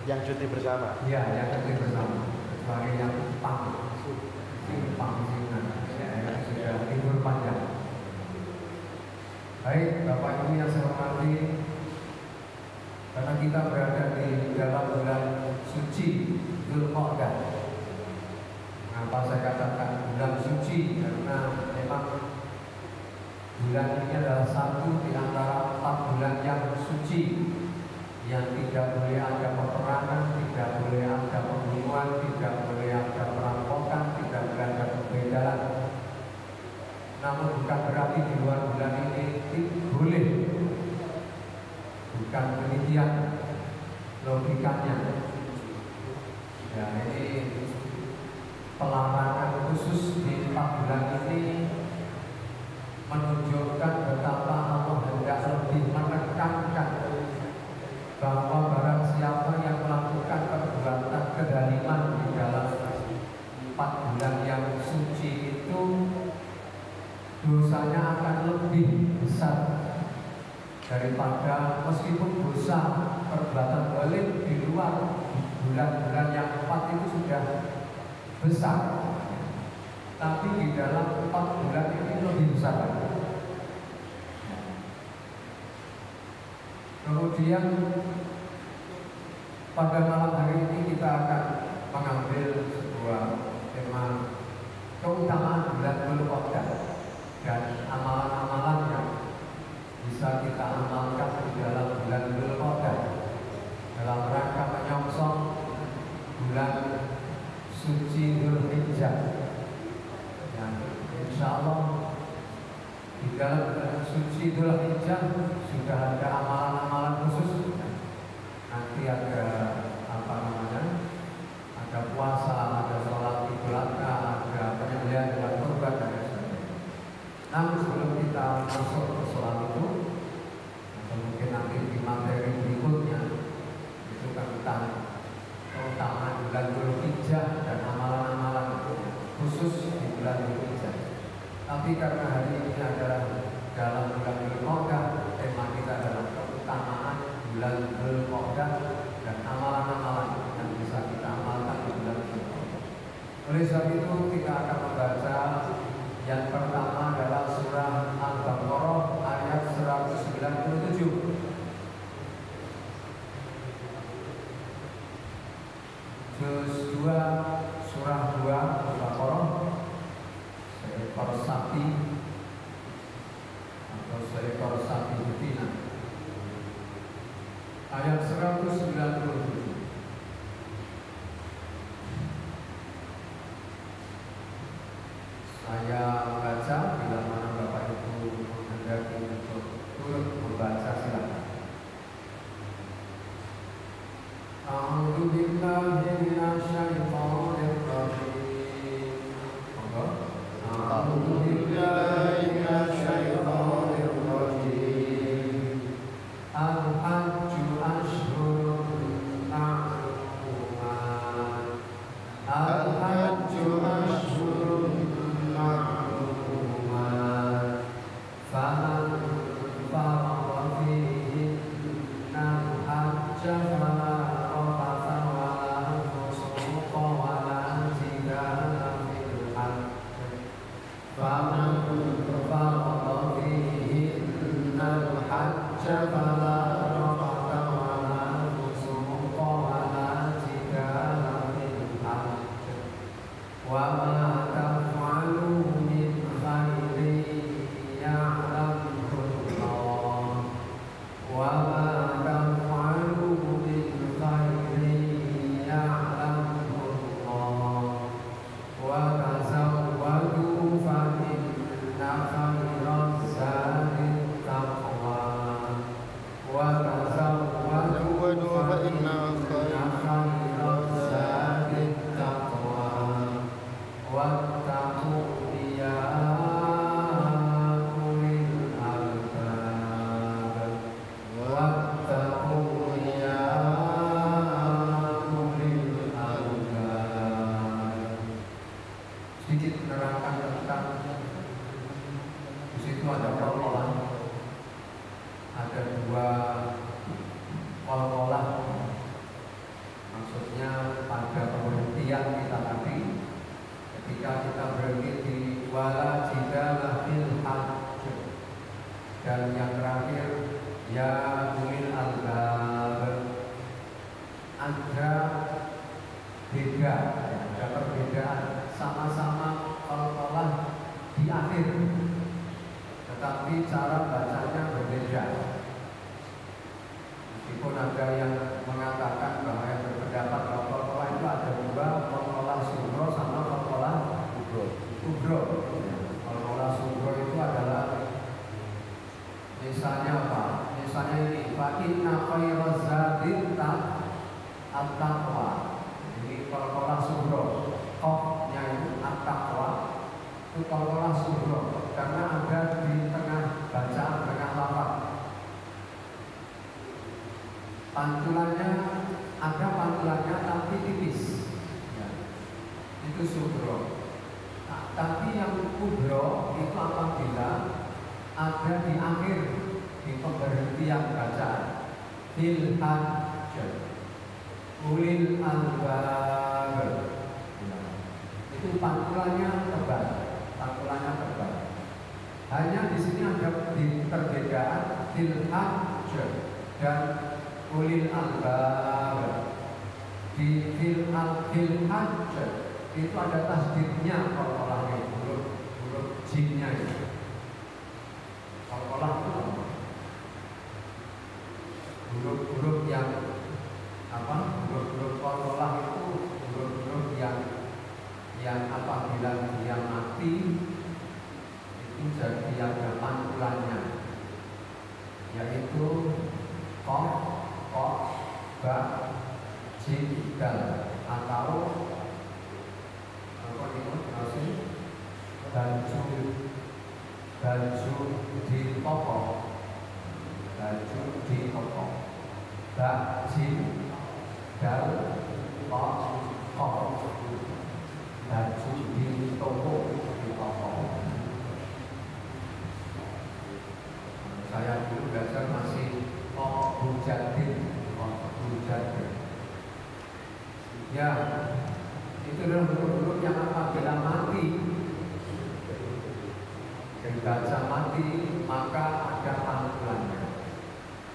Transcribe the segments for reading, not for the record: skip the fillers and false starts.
Yang cuti bersama? Iya, yang cuti bersama. Kecuali yang pang sudah libur panjang. Baik, Bapak Ibu yang saya hormati, karena kita berada di dalam bulan suci Dzulqa'dah. Kenapa saya katakan bulan suci? Karena memang bulan ini adalah satu di antara 4 bulan yang suci, yang tidak boleh ada peperangan, tidak boleh ada pembunuhan, tidak boleh ada perampokan, tidak boleh ada pembegalan. Namun bukan berarti di luar bulan ini boleh. Bukan demikian logikanya. Ya, ini pelarangan khusus di 4 bulan ini menunjukkan betapa Allah hendak lebih menekankan bahwa barang siapa yang melakukan perbuatan kedaliman di dalam 4 bulan yang suci itu, dosanya akan lebih besar daripada meskipun dosa perbuatan zalim di luar bulan-bulan yang 4 itu sudah besar, tapi di dalam 4 bulan ini lebih besar. Kemudian pada malam hari ini kita akan mengambil sebuah tema keutamaan bulan Dzulqa'dah dan amalan-amalan yang bisa kita amalkan di dalam bulan Dzulqa'dah dalam rangka menyongsong bulan suci Dzulhijjah. Dan insya Allah di dalam bulan suci Dzulhijjah sudah ada amalan-amalan khusus. Nanti ada ada puasa, ada sholat Idul Adha, ada penyembelihan hewan kurban dan sebagainya. Namun sebelum kita masuk ke sholat itu, atau mungkin nanti di materi berikutnya itu tentang keutamaan bulan Dzulhijjah dan amalan-amalan khusus di bulan Dzulhijjah. Tapi karena hari ini adalah dalam bulan Dzulqa'dah, tema kita adalah keutamaan bulan Dzulqa'dah dan amalan-amalan Oleh sebab itu kita akan membaca yang pertama adalah surah Al-Baqarah ayat 197. Juz 2 surah 2 Al-Baqarah, seekor sapi atau seekor sapi betina. Ayat 197. Saya membaca, bila mana Bapak Ibu menghendaki untuk turut membaca, silakan. A'udzu billahi minasyaitonir rajim. A'udzu billahi minasyaitonir rajim. Al-hajju ashhurun ma'lumat. Al-hajju ashhurun ma'lumat. Faman farada fihinna al-hajja fala rafatha wala fusuqa wala jidala fil hajj. Faman farada fihinna al-hajja fala rafatha wala fusuqa wala jidala fil hajj. Wa ma taf'alu min khairin ya'lamhu Allah. Wa ma taf'alu min khairin ya'lamhu Allah. Wa tazawwadu fa inna khairaz zadi taqwa. Wa tazawwadu fa inna khairaz zadi taqwa. Wattaqu ya ulil albab. Wattaqu ya ulil albab. Sedikit menerangkan tentang di situ ada qalqalah. Ada dua qalqalah. Maksudnya pada pengertian kita tadi, ketika kita berhenti di wala jidala fil hajj, dan yang terakhir ya ulil albab, ada beda, ada perbedaan, sama-sama qalqalah di akhir, tetapi cara bacanya berbeda. Meskipun ada yang mengatakan bahwa yang berpendapat bahwa qalqalah itu ada dua, qalqalah sughra sama qalqalah kubra. Qalqalah sughra itu adalah misalnya apa? Misalnya ini, fa inna khairaz zadi at-taqwa. Ini qalqalah sughra. Qafnya itu at-taqwa. Itu qalqalah sughra karena ada di tengah bacaan, tengah lafaz. Pantulannya ada, pantulannya tapi tipis, ya. Itu sughra. Nah, tapi yang kubra itu apabila ada di akhir, di pemberhentian bacaan. Fil hajj ulil albab, itu pantulannya tebal, pantulannya tebal. Hanya di sini ada di perbedaan fil hajj dan ulil albab. Di fil hajj itu ada tasdidnya, qalqalahnya, huruf jinnya itu. Qalqalah itu huruf-huruf yang apa? Huruf-huruf qalqalah itu huruf-huruf yang apabila dia mati itu jadi ada pantulannya, yaitu qaf, ba, jim, dal, atau apa itu masih baju di pokok, baju di pokok, ba, jim, dal, qaf, baju di toko, di pokok. Saya dulu belajar masih hujadin. Ya, itu adalah huruf-huruf yang apabila mati dibaca mati maka ada panggilannya.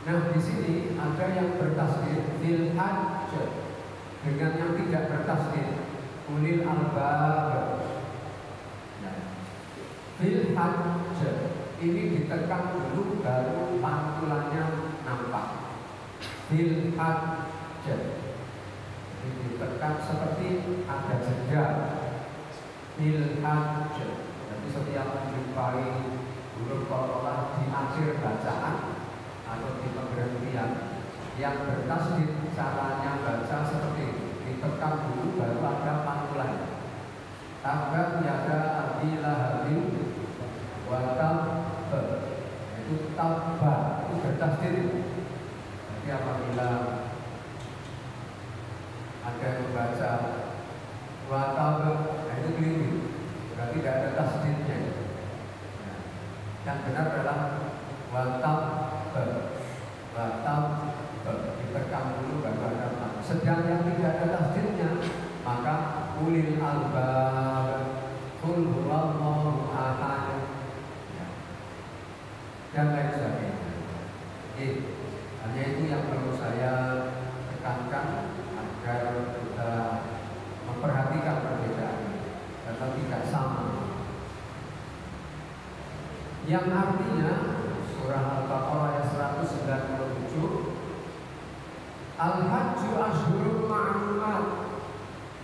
Nah di sini ada yang bertasdid fil hajj dengan yang tidak bertasdid ulil albab. Fil hajj ini ditekan dulu baru panggilannya nampak. Fil hajj ini ditekan seperti ada jeda. Fil hajj. Jadi setiap menjumpai huruf qalqalah di akhir bacaan atau di pemberhentian yang bertasdid caranya baca seperti ini. Ditekan dulu baru ada panggilan. Tabbat yada abi lahabin wa tab, itu tabba itu bertasdid. Jadi apabila ada yang membaca wa tab, itu keliru, berarti tidak ada tasdidnya. Yang benar adalah wa tab, ditekan dulu baru ada tab. Sedang yang tidak ada tasdidnya maka ulil albab, qul huwallahu ahad, dan lain sebagainya. Hanya itu yang perlu saya tekankan agar kita memperhatikan perbedaan karena tidak sama. Yang artinya surah Al-Baqarah ayat 197, Al-Hajju Ashhurun Ma'lumat,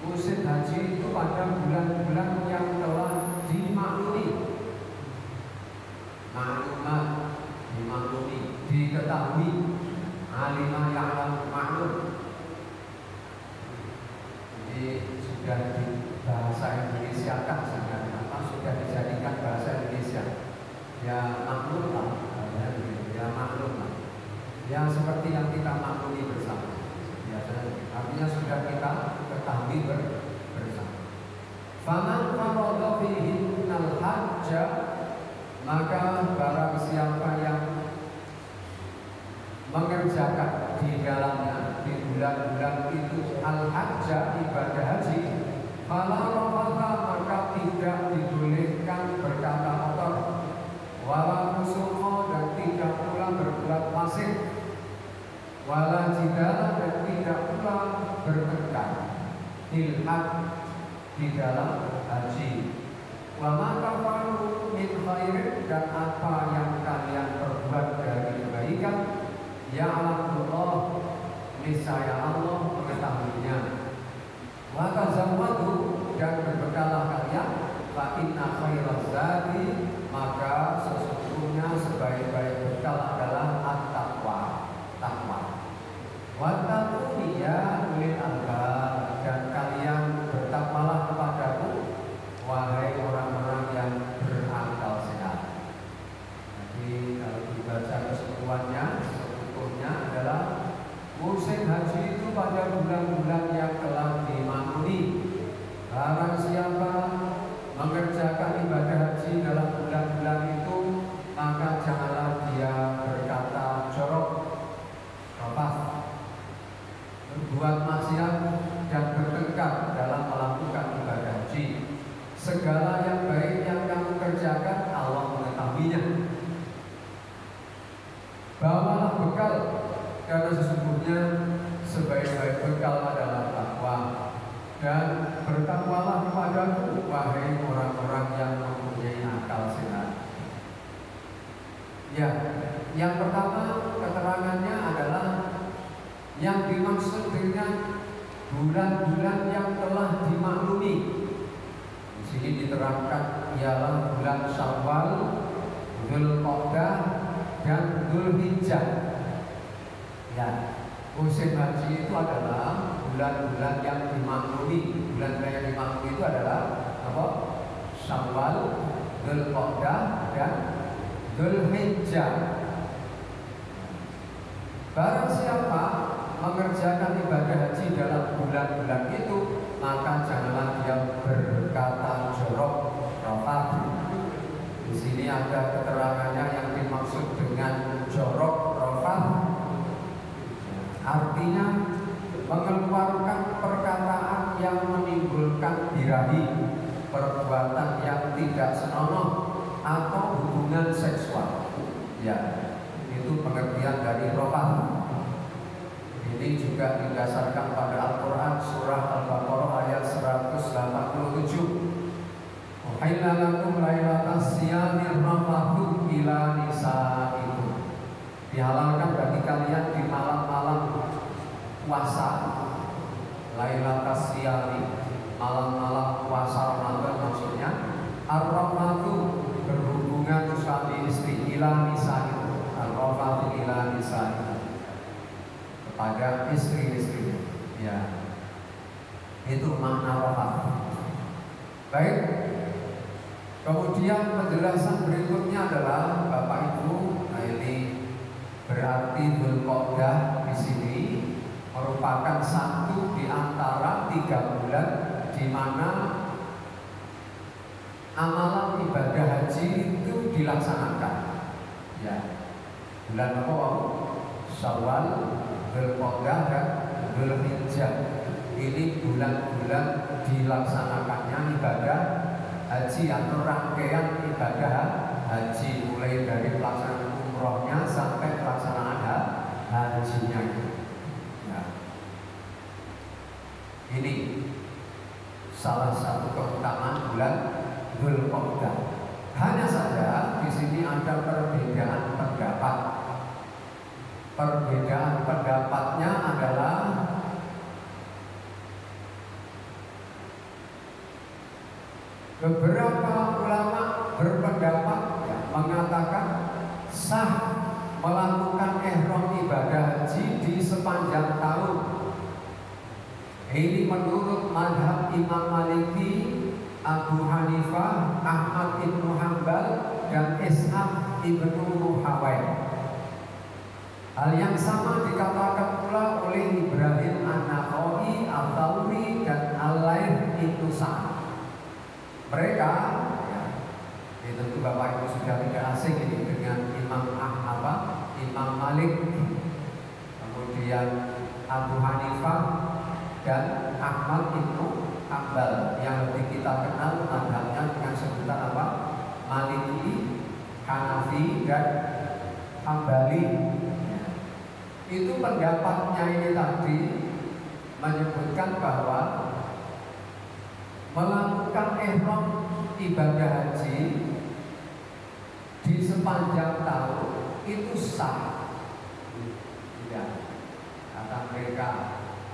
musim haji itu pada bulan-bulan yang telah dimaklumi. Ma'lumat, dimaklumi, diketahui. Alimah ya'lam ma'lum. Jadi sudah di bahasa Indonesiakan sebenarnya, sudah dijadikan bahasa Indonesia. Ya maklum lah, ya maklum lah. Ya seperti yang kita maklumi bersama. Biasanya, artinya sudah kita ketahui bersama. Faman farada fihinnal hajja, maka barang siapa yang mengerjakan di dalamnya di bulan-bulan itu al-hajja, ibadah haji, fala rafatha, maka tidak dibolehkan berkata kotor, wala fusuqa, dan tidak pula berbuat fasik, wala jidala, dan tidak pula bertengkar, hilhad, di dalam haji. Wa ma tafalu min khairin, dan apa yang kalian perbuat dari kebaikan, ya'lamullah, niscaya Allah mengetahuinya. Wa tazawwadu, dan berbekalah kalian, fa inna khairaz zadi, maka sesungguhnya sebaik-baik bekal adalah at-taqwa, takwa. Wa taquni ya ulil albab, dan kalian bertakwalah kepadaku wahai orang-orang yang berakal sehat. Jadi kalau dibaca keseluruhannya, sebetulnya adalah musim haji itu pada bulan-bulan yang telah dimaklumi. Barang siapa mengerjakan ibadah haji dalam bulan-bulan itu, maka janganlah dia berkata jorok, rafas, berbuat maksiat, dan bertengkar dalam melakukan ibadah haji. Segala yang baik yang kamu kerjakan, Allah mengetahuinya. Bawalah bekal, karena sesungguhnya sebaik-baik bekal adalah takwa. Dan bertakwalah kepadaku wahai orang-orang yang mempunyai akal sehat. Ya, yang pertama keterangannya adalah yang dimaksud dengan bulan-bulan yang telah dimaklumi. Di sini diterangkan ialah bulan Syawal, Dzulqa'dah, dan Dzulhijjah. Ya, musim haji itu adalah bulan-bulan yang dimaklumi. Bulan-bulan yang dimaklumi itu adalah apa? Syawal, Dzulqa'dah, dan Dzulhijjah. Barang siapa mengerjakan ibadah haji dalam bulan-bulan itu, maka janganlah dia berkata jorok, rafat. Di sini ada keterangannya yang dimaksud dengan jorok, rafat. Artinya mengeluarkan perkataan yang menimbulkan birahi, perbuatan yang tidak senonoh atau hubungan seksual. Ya, itu pengertian dari rafah. Ini juga didasarkan pada Al-Quran surah Al-Baqarah ayat 187. Uhilla lakum lailatas siyamir rafathu ila nisaikum. Dihalalkan bagi kalian di malam-malam puasa, lailatas siyami, malam-malam puasa Ramadan maksudnya, ar-rafathu berhubungan suami istri, ila nisaikum, ar-rafathu ila nisaikum, kepada istri-istri. Ya, itu makna rafat. Baik. Kemudian penjelasan berikutnya adalah Bapak Ibu, nah ini berarti Dzulqa'dah di sini merupakan satu di antara 3 bulan di mana amalan ibadah haji itu dilaksanakan. Ya, bulan apa? Syawal, Dzulqa'dah dan Dzulhijjah. Ini bulan-bulan dilaksanakannya ibadah haji atau rangkaian ibadah haji, mulai dari pelaksanaan umrohnya sampai pelaksanaan hajinya. Ya. Ini salah satu keutamaan bulan Dzulqa'dah. Hanya saja di sini ada perbedaan pendapat. Perbedaan pendapatnya adalah beberapa ulama berpendapat mengatakan sah melakukan ihram ibadah haji di sepanjang tahun. Ini menurut mazhab Imam Maliki, Abu Hanifah, Ahmad ibnu Hanbal, dan Ishaq ibnu Rahawayh. Hal yang sama dikatakan pula oleh Ibrahim An-Nakhai, Al-Thawri, dan Al-Laits ibnu Sa'ad. Mereka, ya, ini tentu Bapak Ibu sudah tidak asing ini dengan Imam Imam Malik, kemudian Abu Hanifah dan Ahmad ibnu Hanbal, yang lebih kita kenal mazhabnya dengan sebutan apa? Maliki, Hanafi, dan Hambali. Itu pendapatnya ini tadi menyebutkan bahwa melakukan ihram ibadah haji di sepanjang tahun itu sah, ya, kata mereka.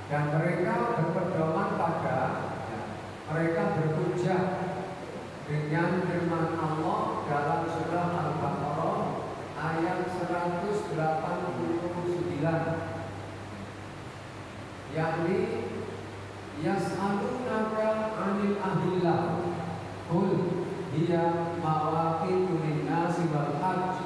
Dan mereka berpedoman pada, ya, mereka berhujjah dengan firman Allah dalam surah Al-Baqarah ayat 189, yakni yas'alunaka 'anil ahillah qul hiya mawaqitu lin-nasi wal hajj.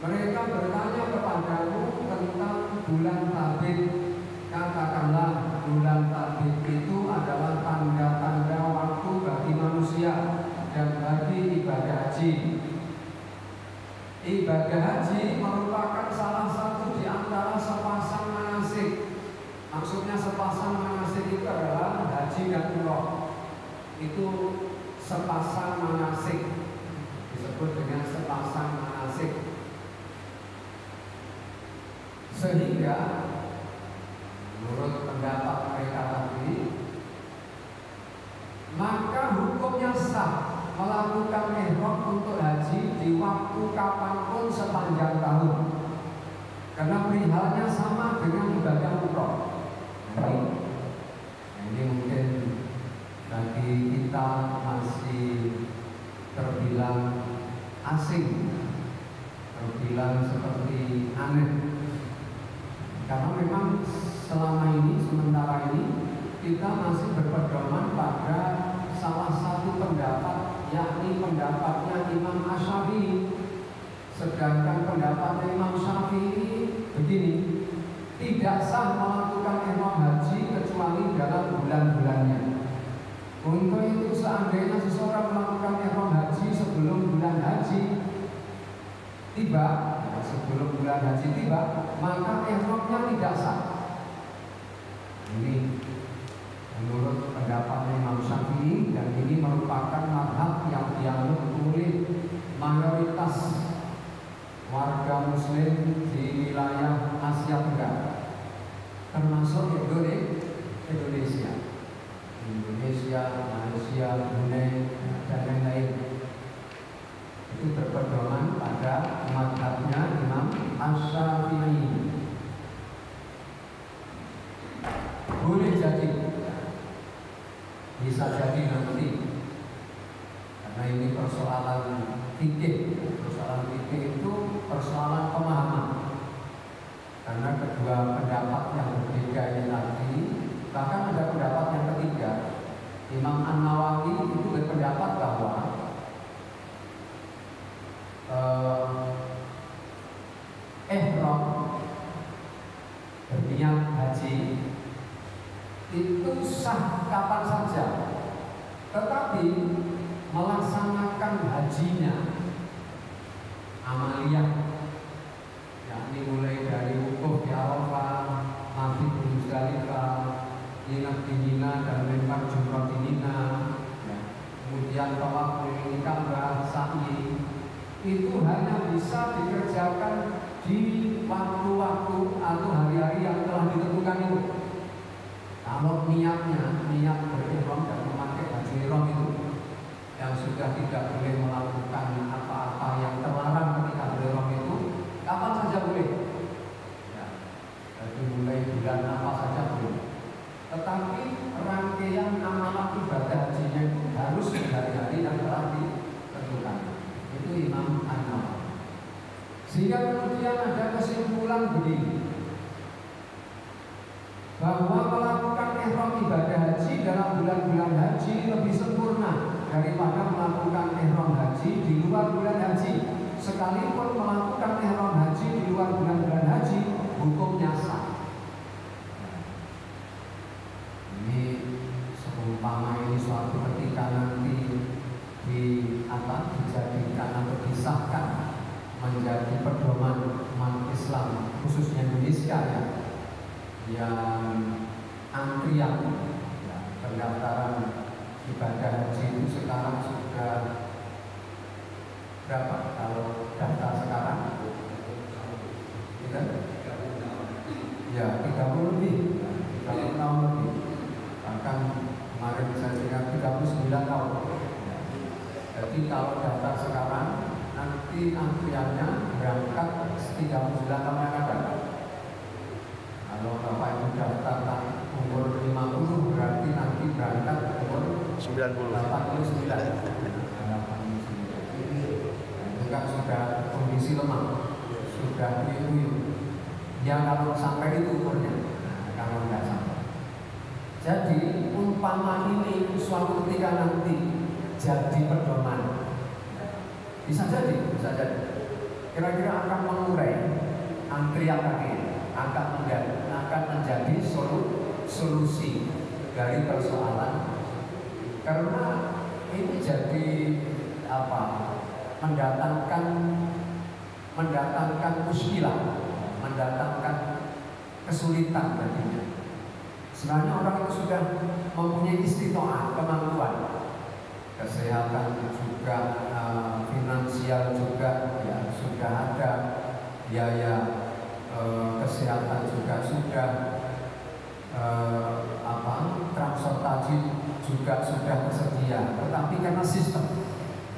Mereka bertanya kepadamu tentang bulan Tabiat. Katakanlah bulan Tabiat itu adalah tanda-tanda waktu bagi manusia dan bagi ibadah haji. Ibadah haji merupakan salah satu di antara sepasang manasik. Maksudnya sepasang manasik itu adalah haji dan umroh. Itu sepasang manasik, disebut dengan sepasang manasik. Sehingga menurut pendapat mereka tadi, maka hukumnya sah melakukan ihram untuk haji di waktu kapanpun sepanjang tahun, karena perihalnya sama dengan ibadah umroh. Ini mungkin bagi kita masih terbilang asing, terbilang seperti aneh, karena memang selama ini, sementara ini kita masih berpedoman pada salah satu pendapat, yakni pendapatnya Imam Asy-Syafi'i. Sedangkan pendapatnya Imam Syafi'i begini, tidak sah melakukan ihram haji kecuali dalam bulan-bulannya. Untuk itu seandainya seseorang melakukan ihram haji sebelum bulan haji tiba, maka ihramnya tidak sah. Ini menurut termasuk Indonesia, Malaysia, Brunei, dan lain-lain. Itu berpedoman pada mazhabnya Imam Asy-Syafi'i. Boleh jadi, bisa jadi nanti, karena ini persoalan fikih. Persoalan fikih itu persoalan pemahaman. Karena kedua pendapat yang berbeda ini tadi, bahkan ada pendapat yang ketiga. Imam An-Nawawi itu berpendapat bahwa ihram berniat haji itu sah kapan saja, tetapi melaksanakan hajinya amaliyah, yakni mulai dari wukuf di Arafah, mabit di Muzdalifah, nginep di Mina dan lempar jumrah di Mina, ya. Kemudian tawaf keliling Ka'bah, sa'i, itu hanya bisa dikerjakan di waktu-waktu atau hari-hari yang telah ditentukan itu. Kalau niat berihram dan memakai baju ihram itu, yang sudah tidak boleh melakukan apa-apa yang terlarang ketika berihram itu, kapan saja boleh. Ya, jadi mulai bulan apa saja boleh. Tetapi rangkaian amalan ibadah hajinya itu harus di hari-hari yang telah ditentukan. Itu Imam An-Nawawi. Sehingga kemudian ada kesimpulan begini, bahwa melakukan ihram ibadah haji dalam bulan-bulan haji lebih sempurna daripada melakukan ihram haji di luar bulan haji. Sekalipun melakukan ihram haji di luar bulan-bulan haji, hukumnya sah. Ini seumpama ini suatu ketika nanti dijadikan atau disahkan menjadi pedoman umat Islam khususnya Indonesia ya, yang antrian ya, pendaftaran ibadah haji itu sekarang sudah berapa? Kalau daftar sekarang ya 30 lebih, 30 tahun lebih, bahkan kemarin saya lihat 39 tahun. Jadi kalau daftar sekarang nanti antriannya berangkat 39 tahun yang akan datang. Kalau Bapak Ibu daftar umur 50 berarti nanti berangkat umur 89. Itu kan sudah kondisi lemah, sudah itu. Ya kalau sampai itu umurnya, kalau nggak sampai. Jadi umpama ini suatu ketika nanti jadi pedoman, bisa jadi. Kira-kira akan mengurai antrian tadi, akan menjadi solusi dari persoalan. Karena ini jadi mendatangkan muskilah, mendatangkan kesulitan baginya. Sebenarnya orang itu sudah mempunyai istitoah, kemampuan, kesehatan juga, finansial juga, ya sudah ada biaya kesehatan juga sudah, transportasi juga sudah tersedia. Tetapi karena sistem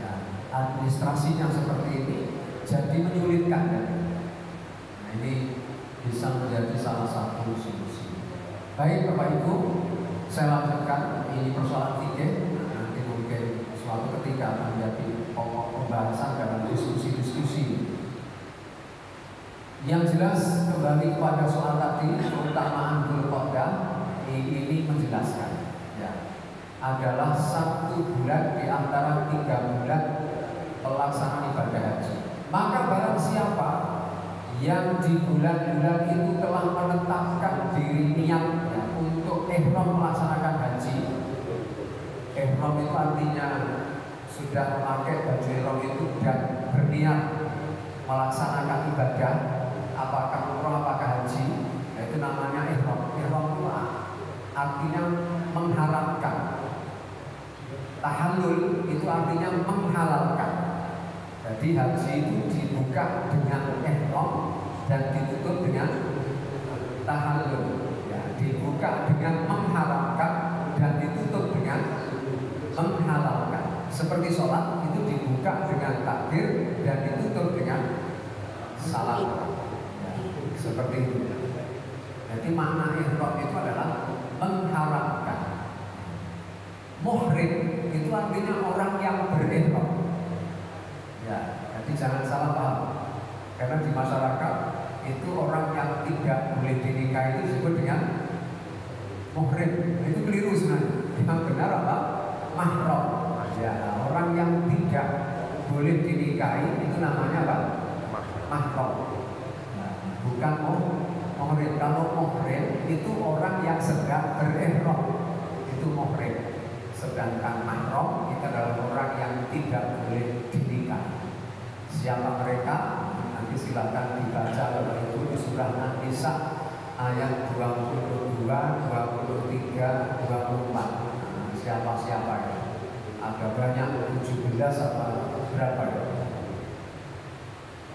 ya, administrasinya seperti ini, jadi menyulitkan. Nah, ini bisa menjadi salah satu solusi. Baik Bapak Ibu, saya lanjutkan. Ini persoalan fikih. Nanti mungkin suatu ketika akan menjadi pokok pembahasan dalam diskusi-diskusi. Yang jelas kembali kepada soal tadi, keutamaan Dzulqa'dah ini menjelaskan ya, adalah 1 bulan di antara 3 bulan pelaksanaan ibadah haji. Maka barang siapa yang di bulan-bulan itu telah menetapkan diri niatnya untuk ihram melaksanakan haji. Ihram itu artinya sudah memakai baju ihram itu dan berniat melaksanakan ibadah, apakah umrah apakah haji, itu namanya ihram. Ihram itu artinya mengharapkan. Tahallul itu artinya menghalalkan. Jadi haji itu dibuka dengan ihram dan ditutup dengan tahallul. Ya, dibuka dengan mengharamkan dan ditutup dengan menghalalkan. Seperti sholat itu dibuka dengan takbir dan ditutup dengan salam. Ya, seperti itu. Jadi makna ihram itu adalah mengharamkan. Muhrim itu artinya orang yang berihram. Ya, jadi jangan salah paham. Karena di masyarakat itu orang yang tidak boleh dinikahi itu disebut dengan muhrim. Itu keliru sebenarnya. Yang benar apa? Mahram. Ya, orang yang tidak boleh dinikahi itu namanya apa? Mahram. Nah, bukan muhrim. Kalau muhrim itu orang yang sedang berihram. Itu muhrim. Sedangkan mahram itu adalah orang yang tidak boleh dinikahi. Siapa mereka? Nanti silakan dibaca Bapak Ibu di surah An-Nisa ayat 22, 23, 24. Siapa-siapa ya? Ada banyak 17 apa berapa ya?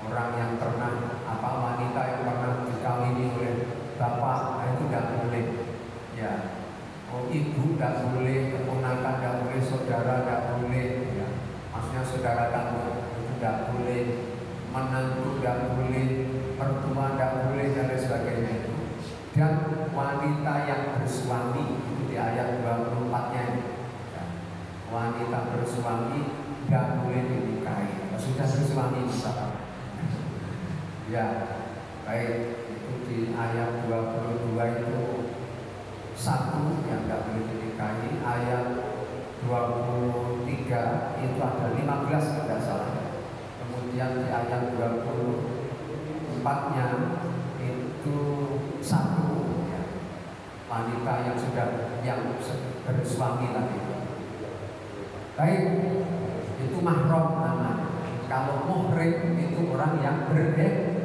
Orang yang pernah wanita yang pernah dikawini oleh bapak itu tidak boleh. Ya. Oh, ibu tidak boleh, keponakan tidak boleh, saudara tidak boleh. Ya. Maksudnya saudara kandung itu tidak boleh, menantu tidak boleh, mertua tidak boleh dan lain sebagainya itu. Dan wanita yang bersuami itu di ayat 24-nya ini. Ya. Wanita bersuami tidak boleh dinikahi. Sudah bersuami misalkan. Ya, baik itu di ayat 22 itu satu yang tidak boleh dinikahi. Ayat 23 itu ada 15 tidak salah. Kemudian di ayat 24-nya itu satu ya, wanita yang sudah bersuami lagi. Baik, itu mahram namanya. Kalau muhrim itu orang yang berihram.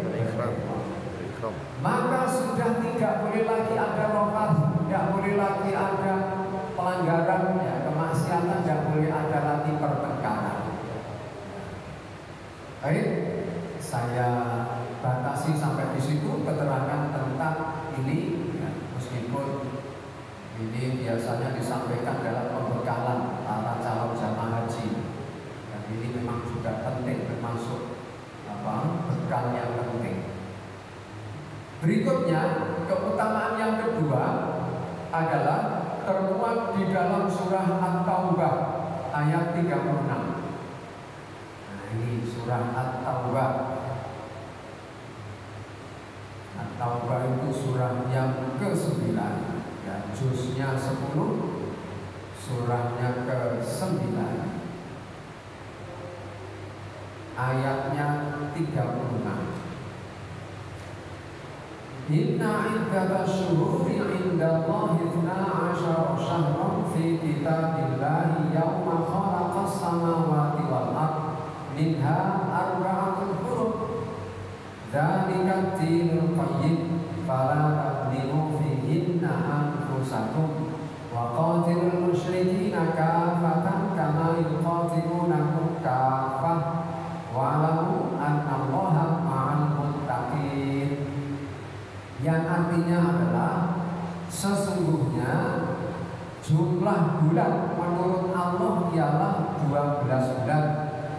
Maka sudah tidak boleh lagi ada rafat, tidak boleh lagi ada pelanggaran, ya, kemaksiatan, tidak boleh ada lagi pertengkaran. Baik, saya batasi sampai di situ keterangan tentang ini, ya, meskipun ini biasanya disampaikan dalam pembekalan para calon jamaah haji. Dan ini memang juga penting, termasuk bekal yang penting. Berikutnya, keutamaan yang kedua adalah termuat di dalam surah At-Taubah ayat 36. Nah, ini surah At-Taubah. At-Taubah itu surah yang ke-9, ya, juznya 10, surahnya ke-9. Ayatnya 36. Inna iddata syuhuri indallahi 12 syahran fi kitabillahi yawma khalaqas samawati wal ard minha arba'atul hurum dzalika dinul qayyim fala tadlimu fihinna anfusakum wa qatilul musyrikina kafatan kama yuqatilunakum kafah wa'lamu annallaha ma'al muttaqin. Yang artinya adalah sesungguhnya jumlah bulan menurut Allah ialah 12 bulan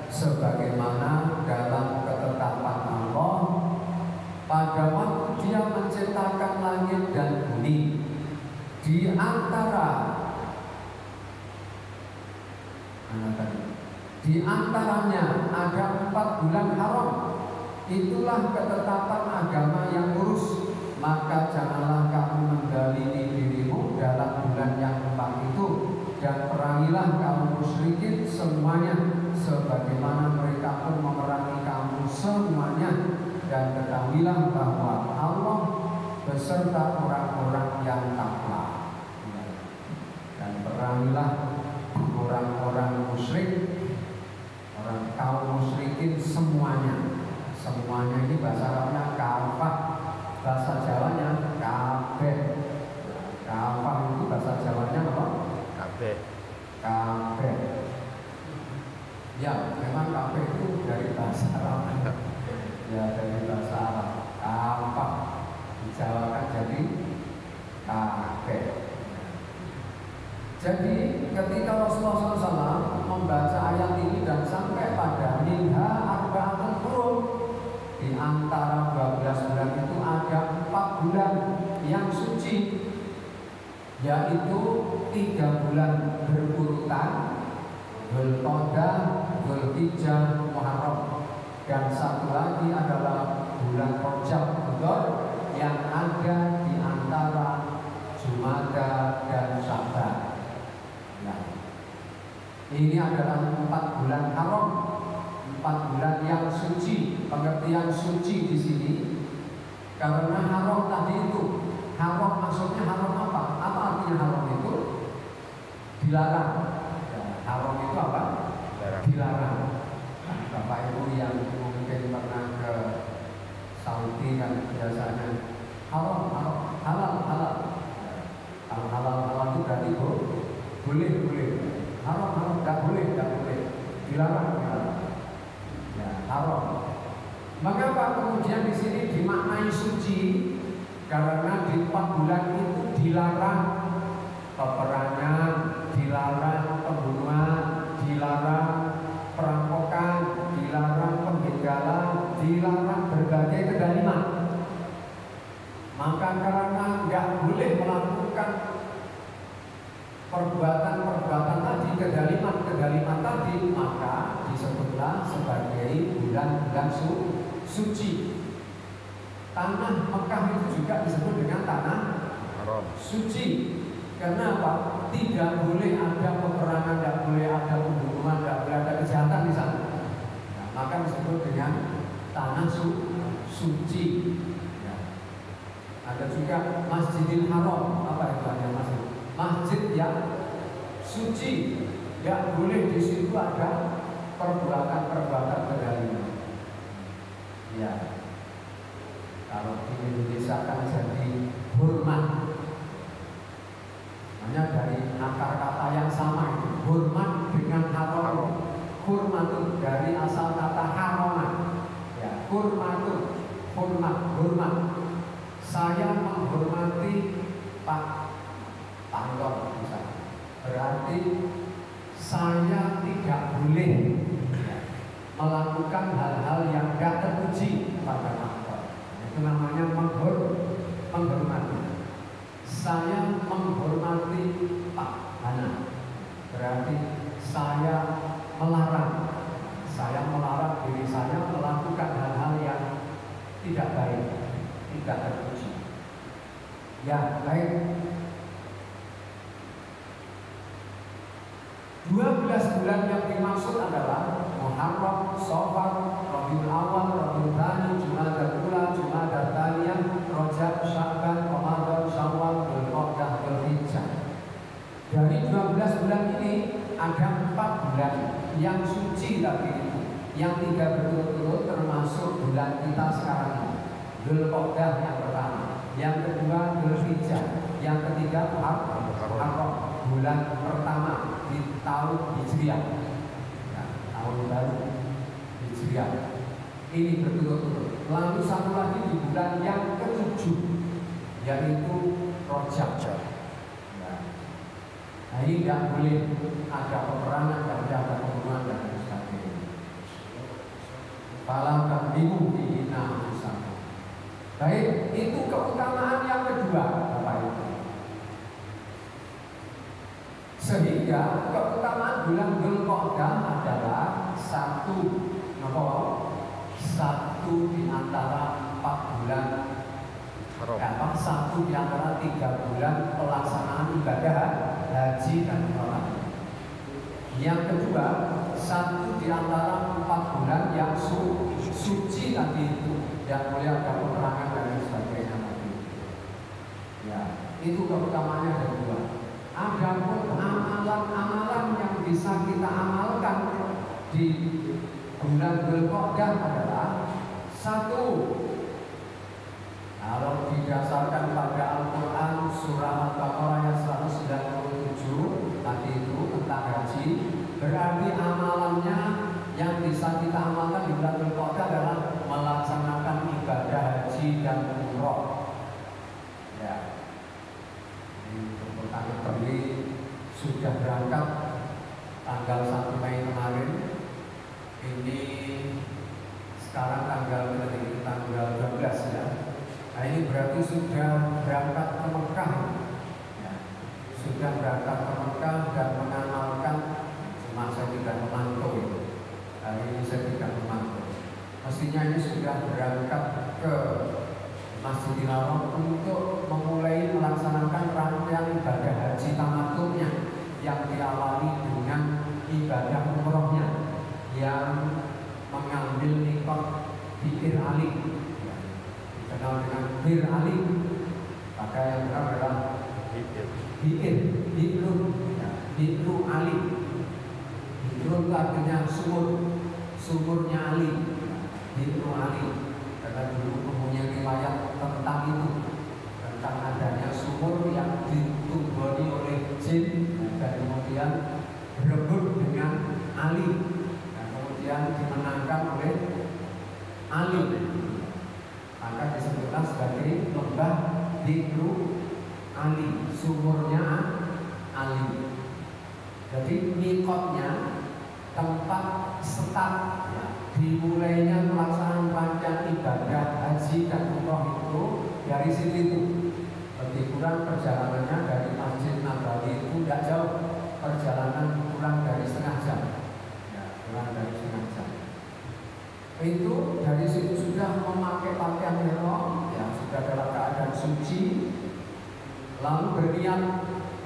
sebagaimana dalam ketetapan Allah pada waktu Dia menciptakan langit dan bumi. Di antaranya ada 4 bulan haram. Itulah ketetapan agama yang lurus. Maka janganlah kamu mendalimi dirimu dalam bulan yang 4 itu, dan perangilah kaum musyrikin semuanya sebagaimana mereka pun memerangi kamu semuanya, dan ketahuilah bahwa Allah beserta orang-orang yang takwa. Dan perangilah orang-orang musyrik, orang kaum musyrikin semuanya. Semuanya ini bahasa Arabnya kafah, bahasa Jawanya kabeh. Kafah itu bahasa Jawanya apa? Kabeh. Kabeh. Ya, memang kabeh itu dari bahasa Arab. Ya, dari bahasa Arab. Kafah dijawakan jadi kabeh. Jadi ketika Rasulullah SAW membaca ayat ini dan sampai pada minha arba'atul hurum, di antara 12 bulan itu ada 4 bulan yang suci, yaitu 3 bulan berurutan, Dzulqa'dah, Dzulhijjah, Muharram, dan satu lagi adalah bulan Rajab yang ada di antara Jumada dan Sya'ban. Nah, ini adalah 4 bulan haram, 4 bulan yang suci. Pengertian suci di sini karena haram tadi itu, haram maksudnya haram apa? Apa artinya haram itu? Dilarang. Haram itu apa? Dilarang. Nah, Bapak Ibu yang mungkin pernah ke Saudi kan biasanya halal. Kalau halal itu berarti boleh. Haram tidak boleh. Dilarang. Ya, haram. Mengapa kemudian di sini dimaknai suci? Karena di 4 bulan itu dilarang peperangan, dilarang pembunuhan, dilarang perampokan, dilarang pembegalan, dilarang berbagai kedaliman. Maka karena nggak boleh melakukan perbuatan tadi, kedaliman tadi, maka disebutlah sebagai bulan-bulan suci. Tanah Mekah itu juga disebut dengan tanah suci. Kenapa? Tidak boleh ada peperangan, tidak boleh ada pembunuhan, tidak boleh ada kejahatan di sana. Nah, maka disebut dengan tanah suci. Ya. Ada juga Masjidil Haram. Apa itu artinya masjid? Masjid yang suci. Tidak boleh di situ ada perbuatan kedaliman. Ya. Kalau di Indonesia kan jadi hormat. Hanya dari akar kata yang sama itu, hormat dengan haram. Hormat itu dari asal kata haraman. Ya, hormat. Saya menghormati Pak Tangkor misalnya. Berarti saya tidak boleh melakukan hal-hal yang tidak terpuji pada Tangkor. Itu namanya menghormati. Saya menghormati Pak Hana. Berarti saya melarang diri saya melakukan hal-hal yang tidak baik, tidak terpuji. Ya, baik. 12 bulan yang dimaksud adalah Muharram, Shawwal, Rabiul Awal, Rabiul Tsani, Jumadal Ula, Jumadal Tsaniyah, Rajab, Sya'ban, Ramadan, Syawal, Dzulqa'dah, Dzulhijjah. Dari 12 bulan ini ada 4 bulan yang suci tadi itu. Yang 3 berturut-turut termasuk bulan kita sekarang ini. Dzulqa'dah yang pertama, yang kedua Dzulhijjah, yang ketiga Muharram, bulan pertama di tahun Hijriah. Ya, tahun baru Hijriah. Ini berturut-turut. Lalu satu lagi di bulan yang ke-7, yaitu Rajab. Ya. Nah, ini tidak boleh ada peperangan, tidak boleh ada pembunuhan dan sebagainya. Falam bingung dihina usaha. Baik, itu keutamaan yang kedua, Bapak Ibu. Sehingga keutamaan bulan Dzulqa'dah adalah satu di antara 4 bulan haram. Satu di antara 3 bulan pelaksanaan ibadah haji dan umrah. Yang kedua, satu di antara 4 bulan yang suci tadi itu, yang boleh ada peperangan dan sebagainya tadi. Ya, itu keutamaannya ada 2. Adapun amalan-amalan yang bisa kita amalkan di bulan Dzulqa'dah adalah 1. Kalau didasarkan pada Al-Quran surah Al-Baqarah ayat 197 tadi itu tentang haji, berarti amalannya yang bisa kita amalkan di bulan Dzulqa'dah adalah melaksanakan ibadah haji dan umroh. Ya. Untuk tanggal beli sudah berangkat tanggal 1 Mei kemarin. Ini sekarang tanggal 12 ya. Nah ini berarti sudah berangkat ke Mekah ya. Sudah berangkat ke Mekah dan mengamalkan. Cuma saya tidak memantau itu. Hari ini saya tidak memantau. Mestinya ini sudah berangkat ke Masjidil Haram untuk memulai melaksanakan rangkaian ibadah haji tamattunya yang diawali dengan ibadah umrohnya yang mengambil mikot Bir Ali, ya, dikenal dengan Bir Ali. Maka yang benar adalah Bi'ru Ali. Bi'ru itu artinya sumurnya Ali. Bi'ru Ali. Karena dulu mempunyai riwayat tentang itu, tentang adanya sumur yang ditumboni oleh jin dan kemudian berebut dengan Ali dan kemudian dimenangkan oleh Ali. Maka disebutlah sebagai lembah Bi'ru Ali, sumurnya Ali. Jadi mikotnya tempat start ya, dimulainya pelaksanaan rangkaian ibadah haji dan umroh itu dari sini itu. Lebih kurang perjalanannya dari Masjid Nabawi itu tidak jauh, perjalanan kurang dari setengah jam ya, kurang dari setengah jam. Itu dari situ sudah memakai pakaian ihram ya, sudah dalam keadaan suci, lalu berniat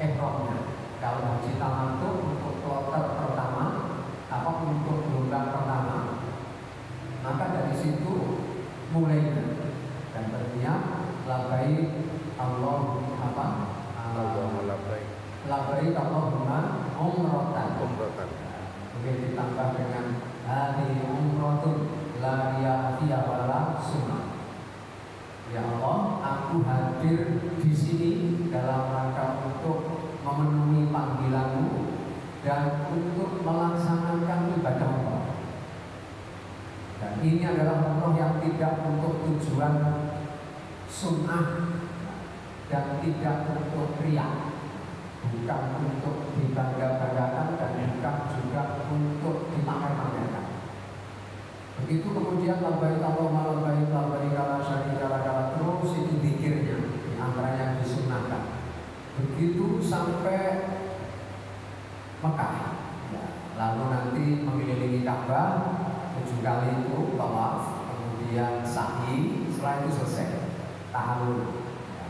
ihramnya. Kalau haji tamattu untuk kloter pertama apa untuk gelombang pertama, maka dari situ mulainya dan berniat labbaik labbaik Allahumma umratan. Kemudian ditambah dengan hadhihi umratun la riya fiha wala sum'ah. Ya Allah, aku hadir di sini dalam rangka untuk memenuhi panggilanmu dan untuk melaksanakan ibadah Allah. Dan ini adalah umroh yang tidak untuk tujuan sum'ah dan tidak untuk riya, bukan untuk dibangga-banggakan dan bukan juga untuk dipamer-pamerkan. Begitu kemudian labbaik Allahumma labbaik labbaik la syarika laka, terus itu zikirnya di antara yang disunahkan. Begitu sampai Mekah ya, lalu nanti mengelilingi Ka'bah 7 kali itu tawaf, kemudian sa'i, setelah itu selesai tahallul ya.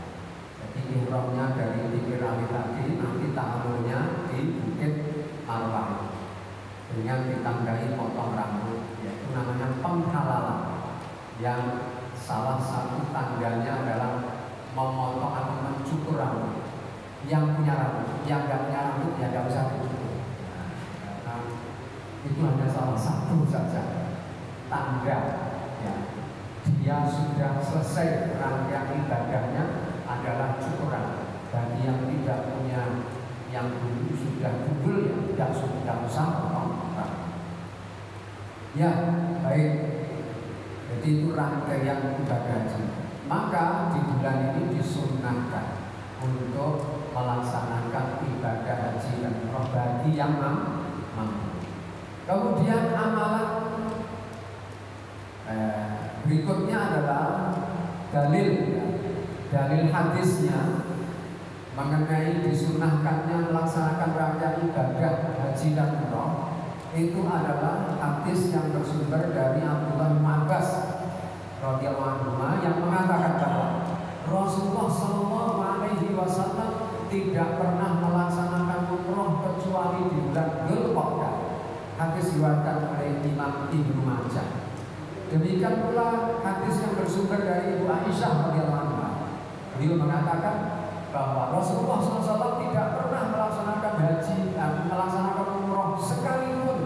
Jadi ihramnya dari Bir Ali tadi, nanti tahallulnya di Bukit Arwah dengan ditandai potong rambut, yaitu namanya penghalalan, yang salah satu tandanya adalah memotong atau mencukur rambut. Yang punya rambut, yang nggak punya rambut ya nggak usah dicukur. Nah, itu hanya salah satu saja tanda ya, dia sudah selesai rangkaian ibadahnya adalah cukuran. Bagi yang tidak punya, yang dulu sudah kubul ya tidak usah potong rambut. Ya baik, jadi itu rangkaian ibadah haji. Maka di bulan ini disunahkan untuk melaksanakan ibadah haji dan umroh bagi yang mampu. Kemudian amalan berikutnya adalah dalil hadisnya mengenai disunahkannya melaksanakan rangkaian ibadah haji dan umroh. Itu adalah hadis yang bersumber dari Abdullah bin Abbas radhiyallahu anhu yang mengatakan bahwa Rasulullah Shallallahu Alaihi Wasallam tidak pernah melaksanakan umroh kecuali di bulan Dzulqa'dah. Hadis diriwayatkan oleh Imam Ibnu Majah. Demikian pula hadis yang bersumber dari Ibu Aisyah radhiyallahu anha. Beliau mengatakan bahwa Rasulullah SAW tidak pernah melaksanakan haji dan melaksanakan umroh sekalipun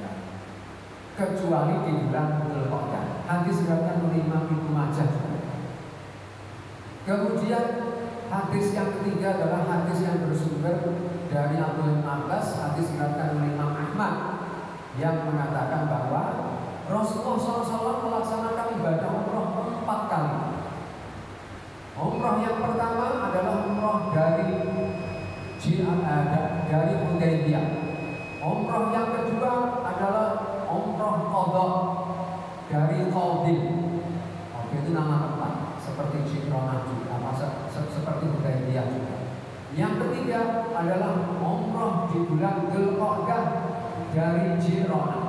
ya, kecuali di bulan Dzulqa'dah. Hadis diriwayatkan oleh Imam Ibnu Majah. Kemudian hadis yang ketiga adalah hadis yang bersumber dari Abdullah bin Abbas. Hadis diriwayatkan oleh Imam Ahmad yang mengatakan bahwa Rasulullah SAW melaksanakan ibadah umroh 4 kali. Umroh yang pertama adalah umroh dari Hudaybiyah. Umroh yang kedua adalah umroh qadha dari Qabil. Oke, itu nama tempat seperti Jironah juga, seperti Hudaybiyah juga. Yang ketiga adalah umroh di bulan Dzulqa'dah dari Jironah.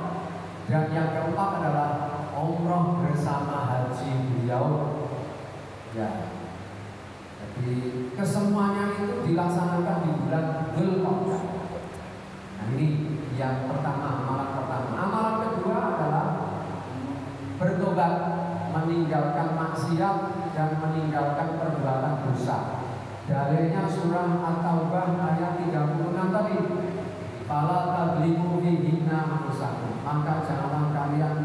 Dan yang keempat adalah umroh bersama haji beliau. Ya. Jadi kesemuanya itu dilaksanakan di bulan Dzulqa'dah. Nah, ini yang pertama, amalan pertama. Amalan kedua adalah bertobat, meninggalkan maksiat dan meninggalkan perbuatan dosa. Dalilnya surah At-Taubah ayat 36 tadi. Fala tablimu fihinna anfusakum. Maka janganlah kalian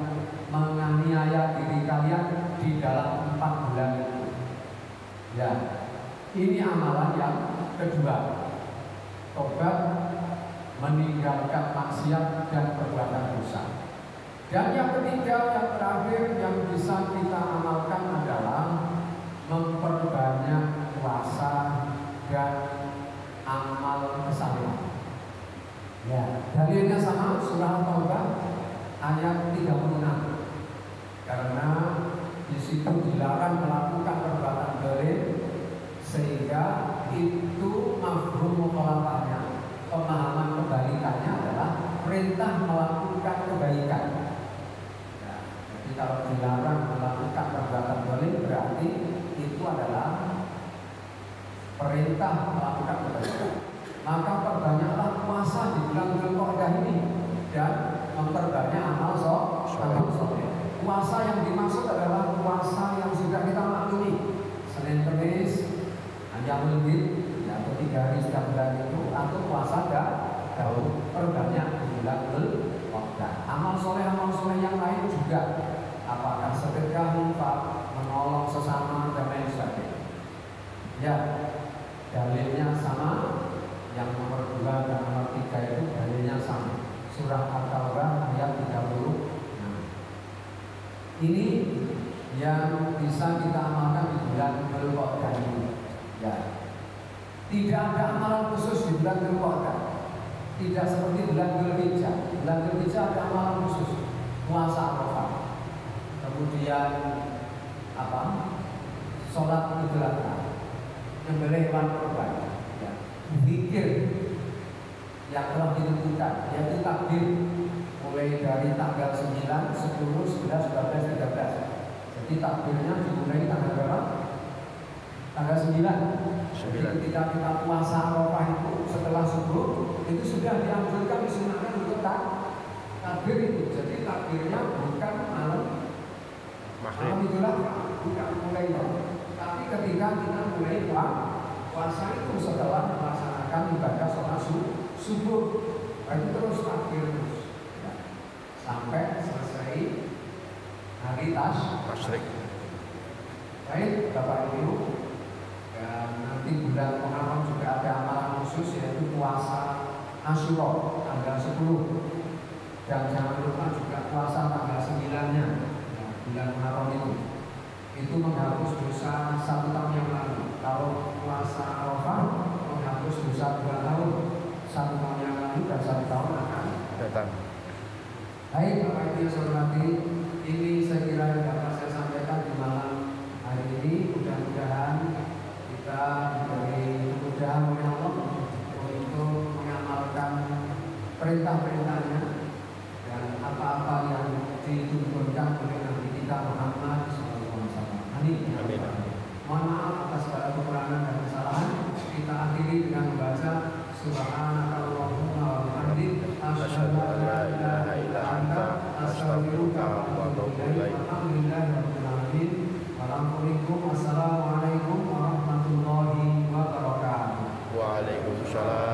menganiaya diri kalian di dalam 4 bulan itu. Ya, ini amalan yang kedua. Tobat, meninggalkan maksiat dan perbuatan dosa. Dan yang ketiga, yang terakhir yang bisa kita amalkan adalah memperbanyak puasa dan amal kesalehan. Ya, dalilnya sama surah Taubah ayat 36. Karena di situ dilarang melakukan perbuatan zalim sehingga itu mafhum mukhalafahnya, pemahaman kebalikannya adalah perintah melakukan kebaikan. Ya, jadi kalau dilarang melakukan perbuatan zalim berarti itu adalah perintah melakukan kebaikan. Maka perbanyaklah puasa di bulan Dzulqa'dah ini dan memperbanyak amal soleh. Puasa yang dimaksud adalah puasa yang sudah kita maklumi, Senin Kamis, Ayyamul Bid, atau 3 hari setiap bulan itu, atau puasa Daud, perbanyak di bulan Dzulqa'dah. Amal soleh yang lain juga, apakah sedekah, infak, menolong sesama dan lain sebagainya. Ya, dalilnya sama. Yang nomor 2 dan nomor 3 itu dalilnya sama. Surah At-Taubah ayat 30. Ini yang bisa kita amalkan di bulan Dzulqa'dah ini. Ya. Tidak ada amalan khusus di bulan Dzulqa'dah. Tidak seperti bulan Dzulhijjah. Bulan Dzulhijjah ada amalan khusus. Puasa Arafah. Kemudian sholat Idul Adha. Menyembelih hewan kurban. Zikir yang telah ditentukan, yaitu takbir mulai dari tanggal 9, 10, 11, 12, 13. Jadi takbirnya dimulai tanggal berapa? Tanggal 9. Jadi ketika kita puasa Arafah itu setelah subuh itu sudah dianjurkan, disunahkan untuk takbir itu. Jadi takbirnya bukan malam Idul Adha, bukan mulai malam. Tapi ketika kita mulai puasa itu setelah melaksanakan ibadah sholat subuh, itu terus takbir terus ya, sampai selesai hari tasyrik. Baik Bapak Ibu, dan nanti bulan Muharram juga ada amalan khusus, yaitu puasa Asyura tanggal 10. Dan jangan lupa juga puasa tanggal 9-nya ya, bulan Muharram itu menghapus dosa 1 tahun yang lalu. Kalau puasa Arafah menghapus dosa 2 tahun, 1 tahun yang lalu dan 1 tahun akan datang. Baik Bapak Ibu yang saya hormati, ini saya kira yang dapat saya sampaikan di malam hari ini. Mudah-mudahan kita diberi kemudahan oleh Allah untuk mengamalkan perintah-perintahnya dan apa-apa yang dituntunkan oleh Nabi kita Muhammad SAW. Amin. Mohon maaf atas segala kekurangan dan kesalahan. Kita akhiri dengan membaca Subhanakallahumma wa bihamdik, asyhadu an la ilaha illa anta, astaghfiruka wa atubu ilaik. Alhamdulillahirabbil alamin. Assalamualaikum warahmatullahi wabarakatuh. Waalaikumsalam.